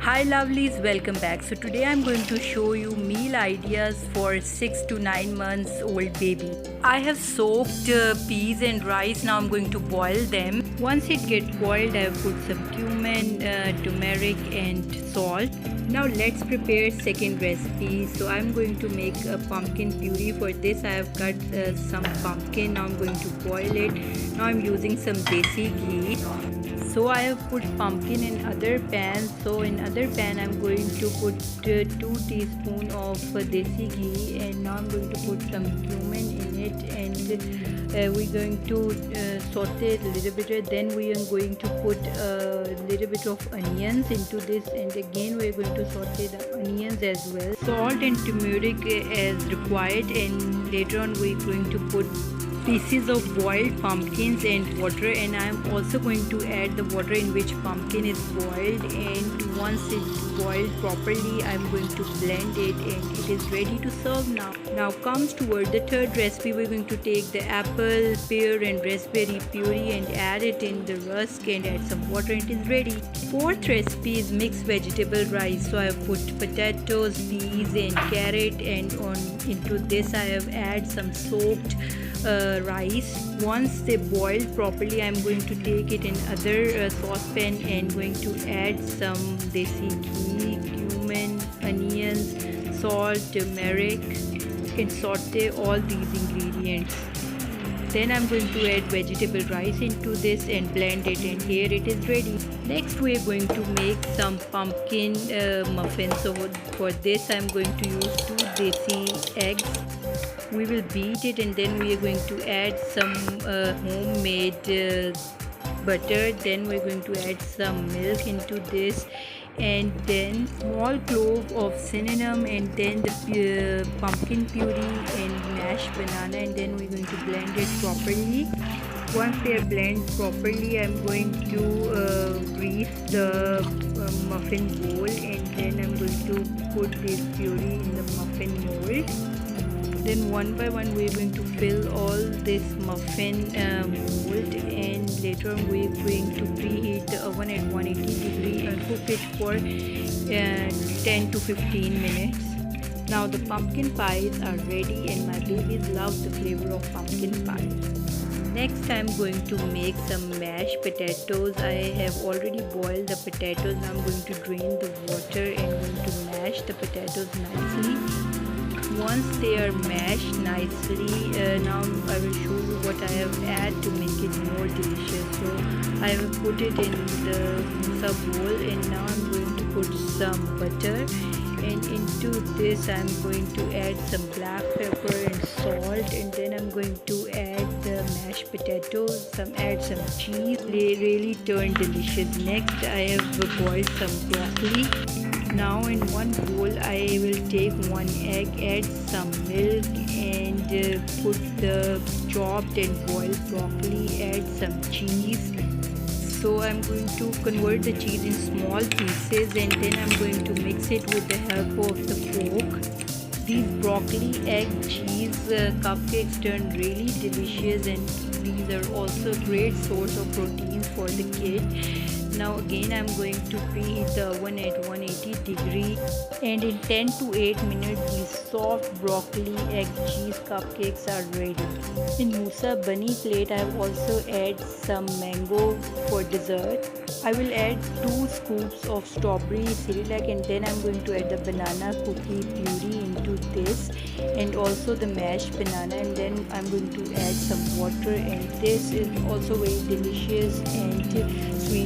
Hi lovelies, welcome back. So today I'm going to show you meal ideas for 6 to 9 months old baby. I have soaked peas and rice. Now I'm going to boil them. Once it gets boiled, I have put some cumin, turmeric and salt. Now let's prepare second recipe. So I'm going to make a pumpkin puree. For this I have cut some pumpkin. Now I'm going to boil it. Now I'm using some desi ghee. So I have put pumpkin in other pan. So in other pan I'm going to put 2 teaspoons of desi ghee, and now I'm going to put some cumin in it, and we're going to saute it a little bit. Then we are going to put a little bit of onions into this, and again we are going to saute the onions as well. Salt and turmeric as required, and later on we're going to put pieces of boiled pumpkins and water, and I am also going to add the water in which pumpkin is boiled, and once it's boiled properly I am going to blend it, and it is ready to serve now. Now comes toward the third recipe. We're going to take the apple, pear and raspberry puree and add it in the rusk and add some water, and it is ready. Fourth recipe is mixed vegetable rice. So I have put potatoes, peas and carrot, and into this I have add some soaked rice. Once they boil properly I'm going to take it in other saucepan and going to add some desi ghee, cumin, onions, salt, turmeric, and saute all these ingredients. Then I'm going to add vegetable rice into this and blend it, and here it is ready. Next we are going to make some pumpkin muffins. So for this I'm going to use 2 desi eggs. We will beat it, and then we are going to add some homemade butter. Then we're going to add some milk into this, and then small clove of cinnamon, and then the pumpkin puree and mashed banana, and then we're going to blend it properly. Once they are blended properly I'm going to grease the muffin bowl, and then I'm going to put this puree in the muffin mold. Then one by one we're going to fill all this muffin mold, and later on we're going to preheat the oven at 180 degree and cook it for 10 to 15 minutes. Now the pumpkin pies are ready, and my babies love the flavor of pumpkin pie. Next I'm going to make some mashed potatoes. I have already boiled the potatoes. Now I'm going to drain the water and going to mash the potatoes nicely. Once they are mashed nicely, now I will show you what I have added to make it more delicious. So I have put it in the sub bowl, and now I'm going to put some butter, and into this I'm going to add some black pepper and salt, and then I'm going to add the mashed potatoes, add some cheese. They really turn delicious. Next I have boiled some broccoli. Now in one bowl I will take 1 egg, add some milk, and put the chopped and boiled broccoli, add some cheese. So I'm going to convert the cheese in small pieces, and then I'm going to mix it with the help of the fork. These broccoli, egg, cheese cupcakes turn really delicious, and these are also a great source of protein for the kid. Now again I'm going to preheat the oven at 180 degree, and in 10 to 8 minutes these soft broccoli, egg, cheese cupcakes are ready. In Musa bunny plate I have also add some mango for dessert. I will add 2 scoops of strawberry cerelac, and then I'm going to add the banana cookie puree into this, and also the mashed banana, and then I'm going to add some water, and this is also very delicious and sweet.